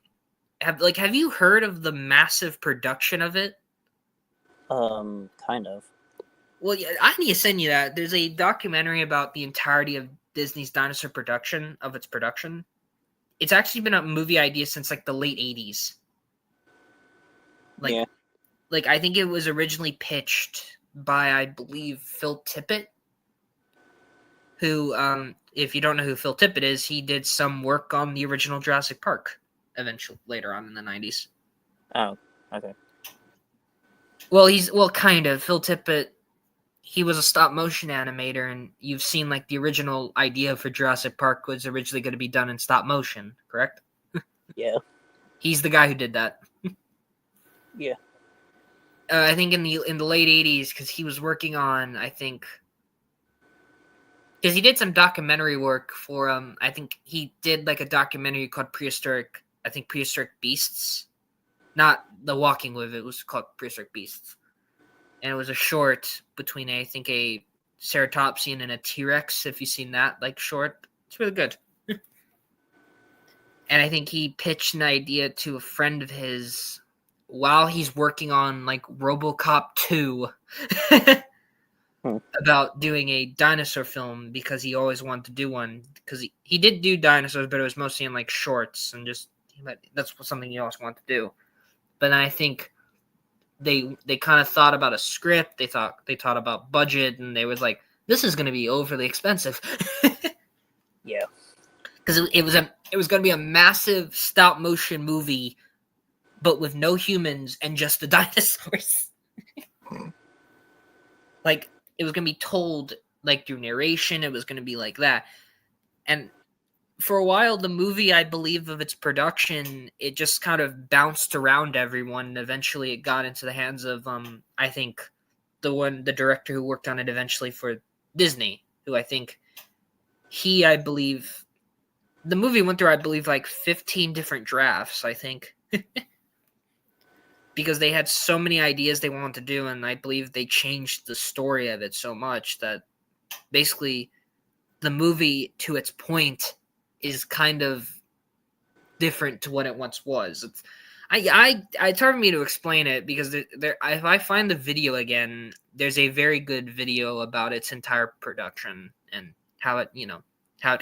have you heard of the massive production of it? Kind of. Well, yeah, I need to send you that. There's a documentary about the entirety of Disney's Dinosaur production, of its production. It's actually been a movie idea since like the late 80s. Like, yeah. Like, I think it was originally pitched by, I believe, Phil Tippett, who, if you don't know who Phil Tippett is, he did some work on the original Jurassic Park eventually, later on in the 90s. Oh, okay. Well, kind of. Phil Tippett, he was a stop-motion animator, and you've seen, like, the original idea for Jurassic Park was originally going to be done in stop-motion, correct? Yeah. He's the guy who did that. Yeah. I think in the late 80s, because he was working on, I think... Because he did some documentary work for, I think he did, like, a documentary called Prehistoric Beasts. Not The Walking With, it was called Prehistoric Beasts. And it was a short between, I think, a ceratopsian and a T-Rex, if you've seen that, like, short. It's really good. And I think he pitched an idea to a friend of his while he's working on, like, RoboCop 2 about doing a dinosaur film, because he always wanted to do one. Because he did do dinosaurs, but it was mostly in, like, shorts, and just, that's something he always wanted to do. But then I think they kind of thought about a script, they thought about budget, and they was like, this is going to be overly expensive. Yeah. Because it was going to be a massive stop motion movie, but with no humans and just the dinosaurs. Like, it was going to be told, like, through narration. It was going to be like that. And for a while, the movie, I believe, of its production, it just kind of bounced around everyone. And eventually it got into the hands of, I think, the director who worked on it eventually for Disney, who I think I believe, the movie went through, I believe, like 15 different drafts, I think. Because they had so many ideas they wanted to do, and I believe they changed the story of it so much that basically the movie, to its point, is kind of different to what it once was. It's hard for me to explain it because if I find the video again, there's a very good video about its entire production and how it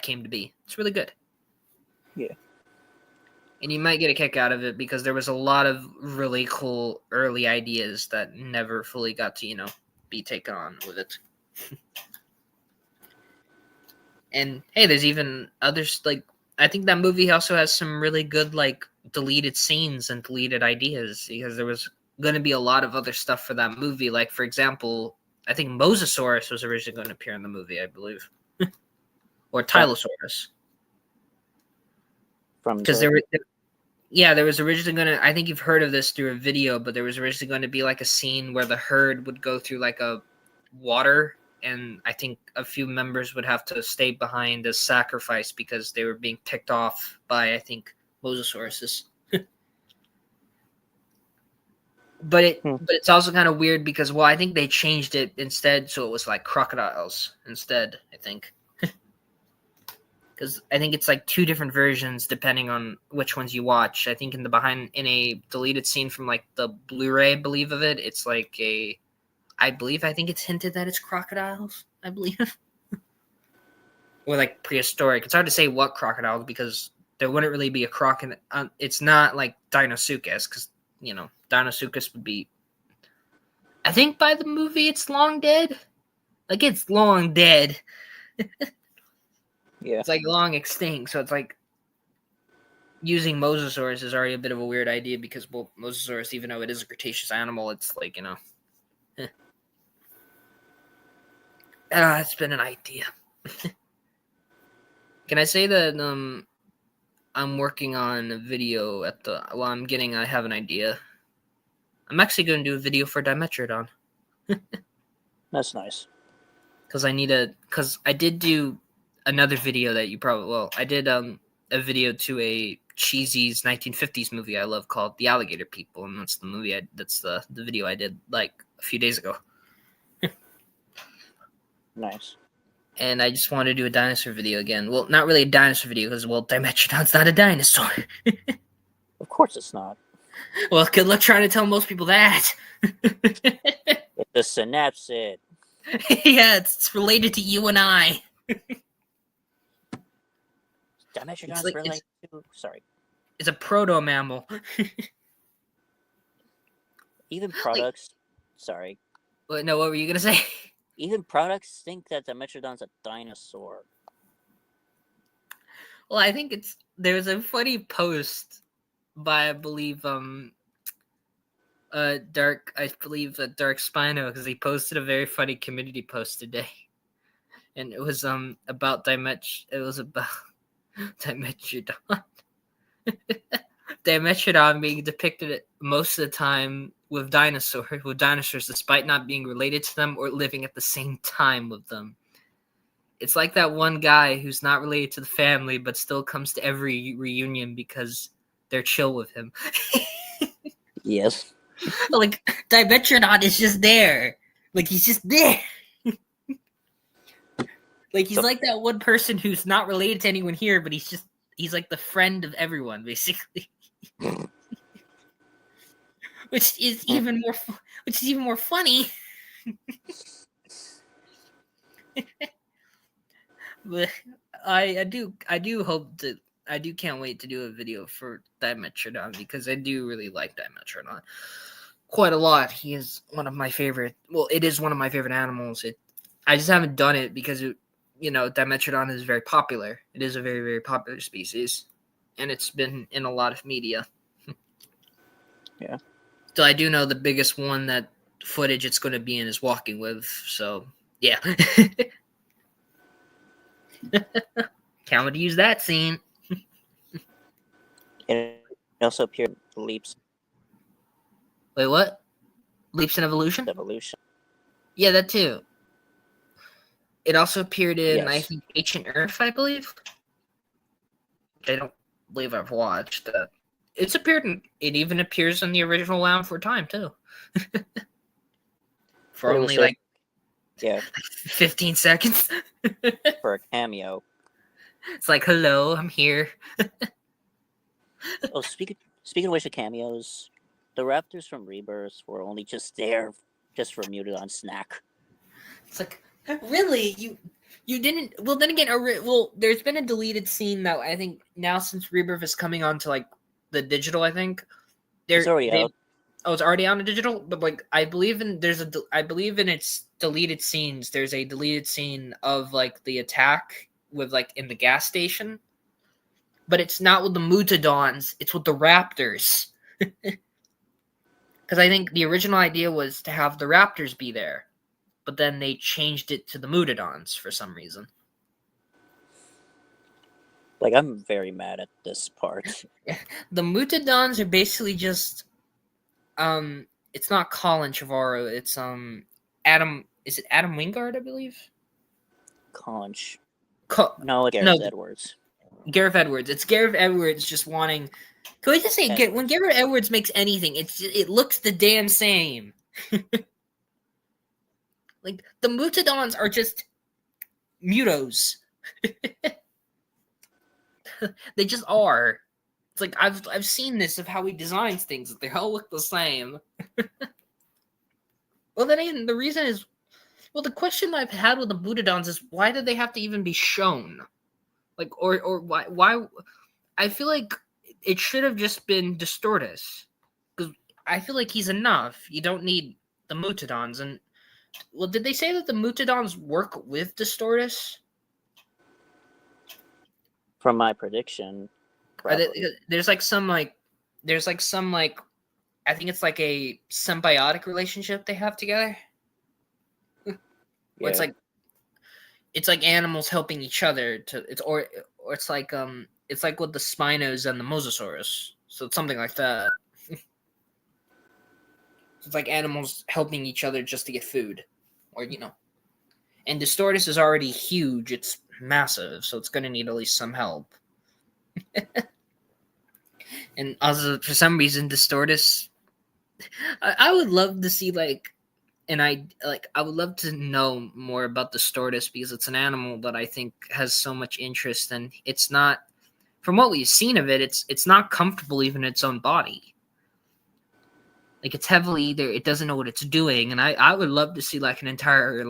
came to be. It's really good. Yeah. And you might get a kick out of it because there was a lot of really cool early ideas that never fully got to, be taken on with it. And hey, there's even others, like, I think that movie also has some really good, like, deleted scenes and deleted ideas because there was going to be a lot of other stuff for that movie. Like, for example, I think Mosasaurus was originally going to appear in the movie, I believe. Or Tylosaurus. Because there was originally going to, I think you've heard of this through a video, but there was originally going to be like a scene where the herd would go through like a water, and I think a few members would have to stay behind as sacrifice because they were being picked off by, I think, Mosasauruses. But it's also kind of weird because, well, I think they changed it instead, so it was like crocodiles instead, I think. Because I think it's like two different versions depending on which ones you watch. I think in a deleted scene from like the Blu-ray, I believe of it, it's like I think it's hinted that it's crocodiles, I believe. Or like prehistoric. It's hard to say what crocodiles because there wouldn't really be a crocodile. It's not like Deinosuchus because, Deinosuchus would be, I think by the movie it's long dead. Like, it's long dead. Yeah. It's like long extinct, so it's like using Mosasaurus is already a bit of a weird idea because, well, Mosasaurus, even though it is a Cretaceous animal, it's like, it's been an idea. Can I say that I'm working on a video I have an idea. I'm actually going to do a video for Dimetrodon. That's nice. Because I did do another video that you probably, I did a video to a cheesy's 1950s movie I love called The Alligator People, and that's the video I did like a few days ago. Nice. And I just wanted to do a dinosaur video again. Well, not really a dinosaur video because, well, Dimetrodon's not a dinosaur. Of course it's not. Well, good luck trying to tell most people that. It's a synapsid. Yeah, it's related to you and I. Dimetrodon's related to... Sorry. It's a proto-mammal. Even products... Sorry. No, what were you going to say? Even products think that Dimetrodon's a dinosaur. Well, I think there's a funny post by, I believe, Dark Spino, because he posted a very funny community post today. And it was about Dimetrodon. Dimetrodon being depicted most of the time with dinosaurs, despite not being related to them or living at the same time with them. It's like that one guy who's not related to the family, but still comes to every reunion because they're chill with him. Yes. Like, Dimetrodon is just there. Like, he's just there. Like, he's like that one person who's not related to anyone here, but he's like the friend of everyone, basically. Which is even more funny. But I can't wait to do a video for Dimetrodon because I do really like Dimetrodon quite a lot. He is one of my favorite. Well, it is one of my favorite animals. I just haven't done it because Dimetrodon is very popular. It is a very, very popular species, and it's been in a lot of media. Yeah. So I do know the biggest one that footage it's going to be in is Walking With. So yeah. Can't wait to use that scene. It also appeared in Leaps. Wait, what? Leaps in Evolution? Evolution. Yeah, that too. It also appeared in, Yes. I think, Ancient Earth, I believe. I don't believe I've watched that. It even appears in the original Land for Time, too. For only, like, Yeah, 15 seconds. for a cameo. It's like, hello, I'm here. Oh, speaking of which of cameos, the Raptors from Rebirth were only just there just for Mutadon snack. It's like, really? You didn't? Well, then again, there's been a deleted scene that I think now since Rebirth is coming on to like the digital, I think It's already out. Oh, it's already on the digital, but like I believe in its deleted scenes. There's a deleted scene of like the attack with like in the gas station, but it's not with the Mutadons. It's with the Raptors. Because I think the original idea was to have the Raptors be there, but then they changed it to the Mutadons for some reason. Like, I'm very mad at this part. The Mutadons are basically just it's not Colin Trevorrow, it's Adam, is it Adam Wingard, I believe? Conch. Co- No, it's Gareth Edwards. Gareth Edwards. It's Gareth Edwards just wanting. Can we just say when Gareth Edwards makes anything, it looks the damn same. Like the Mutadons are just Mutos. They just are. It's like I've seen this of how he designs things. They all look the same. Well, then again, the reason is, well, the question I've had with the Mutadons is why did they have to even be shown? Like, or why? I feel like it should have just been Distortus, because I feel like he's enough. You don't need the Mutadons. And well, did they say that the Mutadons work with Distortus? From my prediction, there's some I think it's like a symbiotic relationship they have together. Yeah. It's like animals helping each other or it's like with the Spinos and the Mosasaurus. So it's something like that. It's like animals helping each other just to get food, or And Distortus is already huge; it's massive, so it's going to need at least some help. And also, for some reason, Distortus, I would love to see I would love to know more about Distortus, because it's an animal that I think has so much interest, and it's not, from what we've seen of it, it's not comfortable even in its own body. Like, it's heavily either it doesn't know what it's doing, and I would love to see like an entire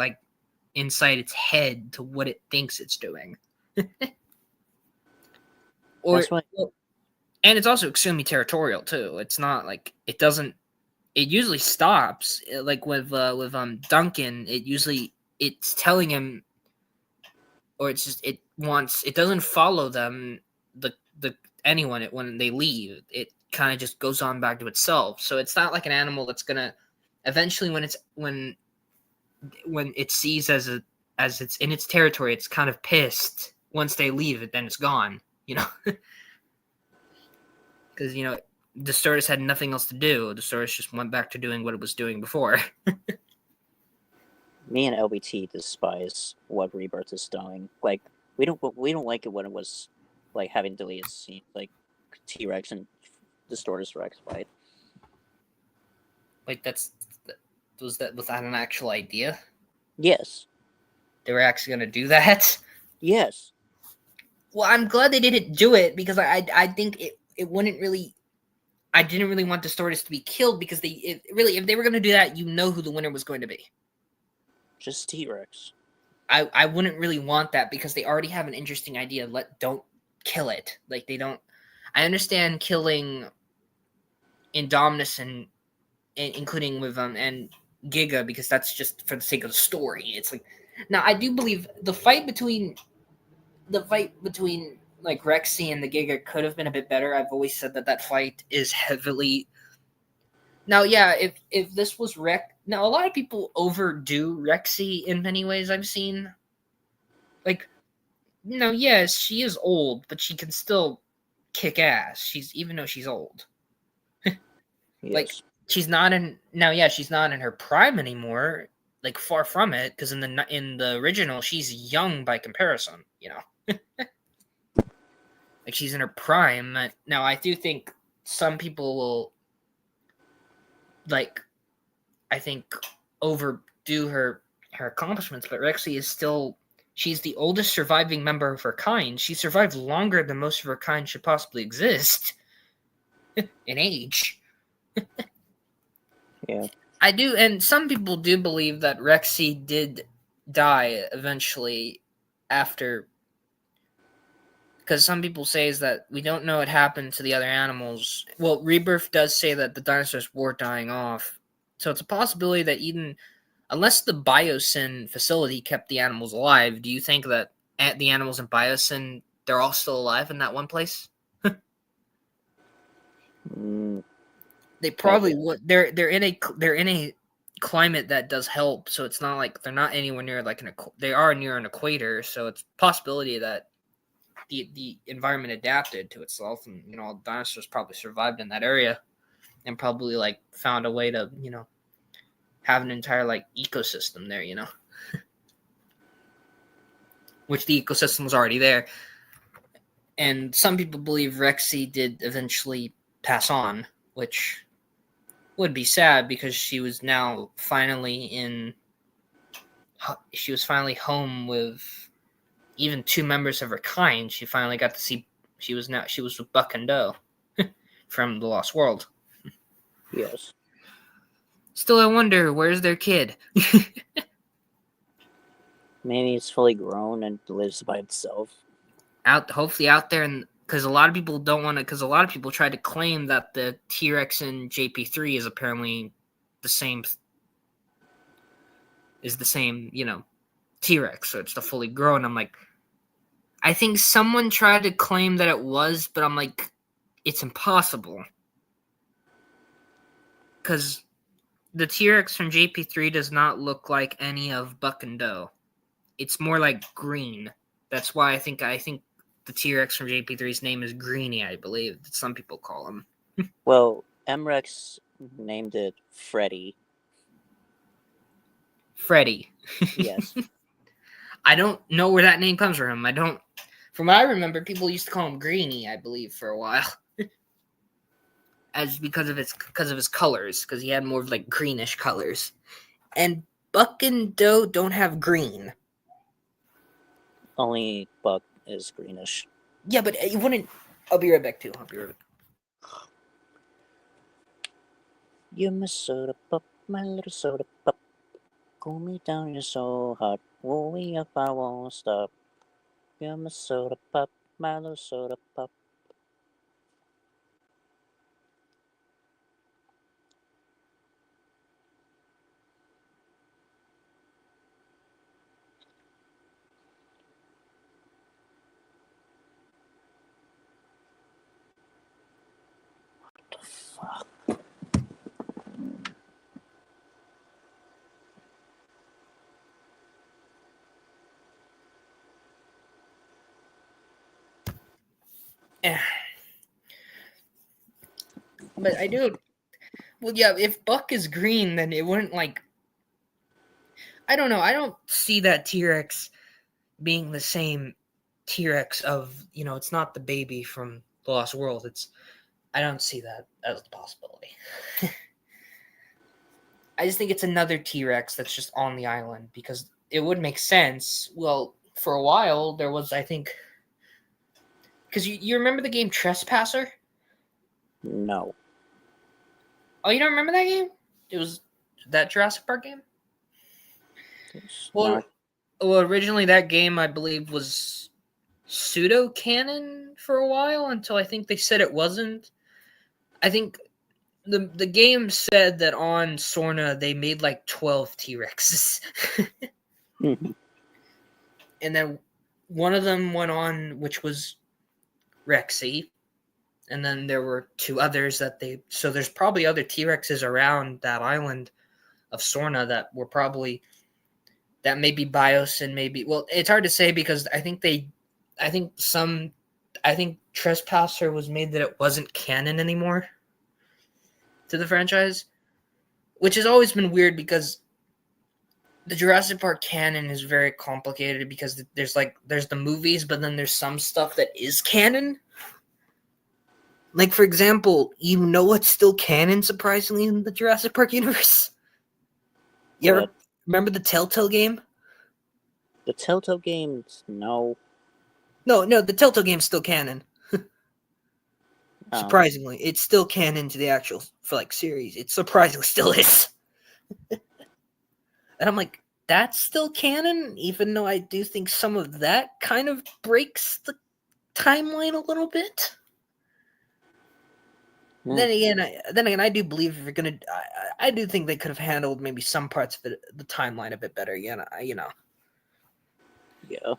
inside its head to what it thinks it's doing. And it's also extremely territorial too. It's not like it doesn't. It usually stops, like with Duncan. It's telling him, or it's just it doesn't follow them anyone when they leave. It kind of just goes on back to itself. So it's not like an animal that's gonna eventually when it sees as it's in its territory, it's kind of pissed. Once they leave it, then it's gone. Because Distortus had nothing else to do. Distortus just went back to doing what it was doing before. Me and LBT despise what Rebirth is doing. Like, we don't like it when it was like having deleted scenes, like T-Rex and Distortus Rex fight. Like was that an actual idea? Yes. They were actually going to do that? Yes. Well, I'm glad they didn't do it, because I think it wouldn't really. I didn't really want Distortus to be killed, because if they were going to do that, who the winner was going to be. Just T-Rex. I wouldn't really want that, because they already have an interesting idea. Don't kill it. Like, they don't. I understand killing Indominus and including with and Giga, because that's just for the sake of the story. It's like, now I do believe the fight between like Rexy and the Giga could have been a bit better. I've always said that fight is heavily. Now, yeah, if this was now a lot of people overdo Rexy in many ways I've seen. Like, yes, she is old, but she can still kick ass. Even though she's old. Yes. Like, she's not in her prime anymore. Like, far from it, because in the original, she's young by comparison. Like, she's in her prime. Now, I do think some people will, I think, overdo her her accomplishments, but Rexy is still. She's the oldest surviving member of her kind. She survived longer than most of her kind should possibly exist in age. Yeah. I do, and some people do believe that Rexy did die eventually after. Because some people say is that we don't know what happened to the other animals. Well, Rebirth does say that the dinosaurs were dying off. So it's a possibility that even, unless the Biosyn facility kept the animals alive, do you think that the animals in Biosyn, they're all still alive in that one place? They probably would. They're in a climate that does help, so it's not like they're not anywhere near like they are near an equator, so it's a possibility that the environment adapted to itself, and dinosaurs probably survived in that area and probably like found a way to have an entire like ecosystem there, which the ecosystem was already there. And some people believe Rexy did eventually pass on, which would be sad because she was now finally home with even two members of her kind. She finally got to see. She was with Buck and Doe from the Lost World. Yes. Still, I wonder, where's their kid? Maybe it's fully grown and lives by itself. Hopefully out there, and because a lot of people don't want to. Because a lot of people try to claim that the T-Rex in JP3 is apparently the same. Is the same, T-Rex. So it's the fully grown. I'm like, I think someone tried to claim that it was, but I'm like, it's impossible. Because the T-Rex from JP3 does not look like any of Buck and Doe. It's more like green. That's why I think the T-Rex from JP3's name is Greenie, I believe. That some people call him. Well, MREX named it Freddy. Freddy. Yes. I don't know where that name comes from. From what I remember, people used to call him Greenie, I believe, for a while. Because of his colors, because he had more of like greenish colors. And Buck and Doe don't have green. Only Buck is greenish. Yeah, but you wouldn't. I'll be right back too. You're my soda pop, my little soda pop. Cool me down, you're so hot. Roll me up, I won't stop. You're my soda pop, my little soda pop. What the fuck? But I do. Well, yeah. If Buck is green, then it wouldn't like. I don't know. I don't see that T-Rex being the same T-Rex of It's not the baby from the Lost World. I don't see that as a possibility. I just think it's another T-Rex that's just on the island because it would make sense. Well, for a while there was, I think, because you remember the game Trespasser? No. Oh, you don't remember that game? It was that Jurassic Park game? Well, originally that game, I believe, was pseudo-canon for a while until I think they said it wasn't. I think the game said that on Sorna they made like 12 T-Rexes. Mm-hmm. And then one of them went on, which was Rexy. And then there were two others so there's probably other T-Rexes around that island of Sorna that were probably, that maybe Biosyn, maybe, well, it's hard to say because I think Trespasser was made that it wasn't canon anymore to the franchise, which has always been weird because the Jurassic Park canon is very complicated because there's the movies, but then there's some stuff that is canon. Like, for example, what's still canon, surprisingly, in the Jurassic Park universe? You ever Remember the Telltale game? The Telltale games, no. No, the Telltale game's still canon. Oh. Surprisingly, it's still canon to the actual series. It surprisingly still is. And I'm like, that's still canon, even though I do think some of that kind of breaks the timeline a little bit. Then again, I do believe if you're gonna, I do think they could have handled maybe some parts of the timeline a bit better. You know, Yeah.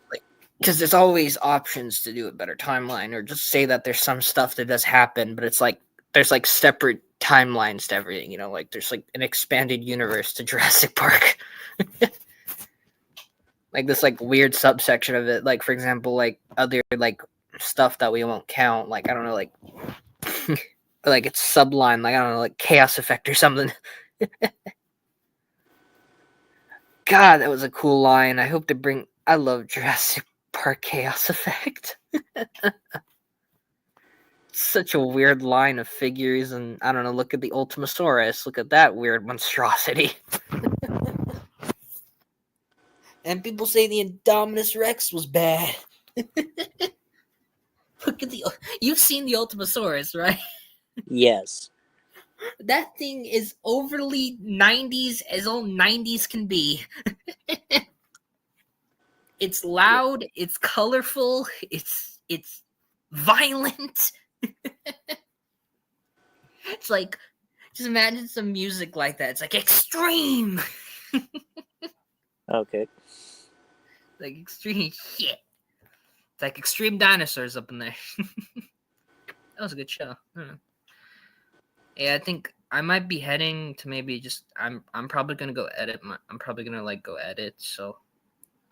because there's always options to do a better timeline, or just say that there's some stuff that does happen, but it's like there's like separate timelines to everything. You know, like there's like an expanded universe to Jurassic Park. Like this like weird subsection of it, like for example, like other like stuff that we won't count, like I don't know, like like it's subline, like I don't know, like Chaos Effect or something. God, that was a cool line. I love Jurassic Park Chaos Effect. Such a weird line of figures, and I don't know, look at the Ultimasaurus, look at that weird monstrosity. And people say the Indominus Rex was bad. Look at you've seen the Ultimasaurus, right? Yes. That thing is overly 90s as all 90s can be. It's loud, it's colorful, it's violent. It's like, just imagine some music like that. It's like extreme. Okay. Like extreme shit. It's like extreme dinosaurs up in there. That was a good show. Yeah, I think I might be heading to maybe just I'm probably gonna go edit I'm probably gonna like go edit, so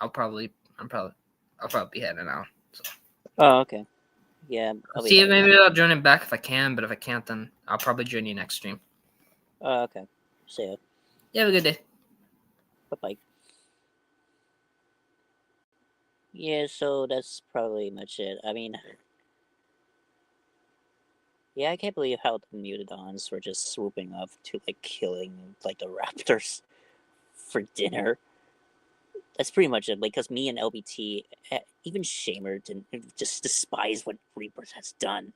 I'll probably be heading out. So. Oh, okay. Yeah. I'll be See, heading maybe out. I'll join it back if I can, but if I can't, then I'll probably join you next stream. Oh, okay. See ya. Yeah, have a good day. Bye-bye. Yeah, so that's probably much it. I mean, yeah, I can't believe how the Mutadons were just swooping up to, like, killing, like, the raptors for dinner. That's pretty much it, because me and LBT, even Shamer, didn't just despise what Reapers has done.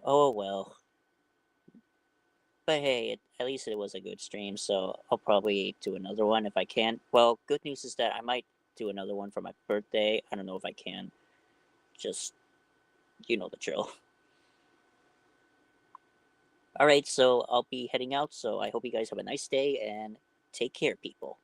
Oh, well. But hey, at least it was a good stream, so I'll probably do another one if I can. Well, good news is that I might do another one for my birthday. I don't know if I can. Just, you know the drill. Alright, so I'll be heading out, so I hope you guys have a nice day, and take care, people.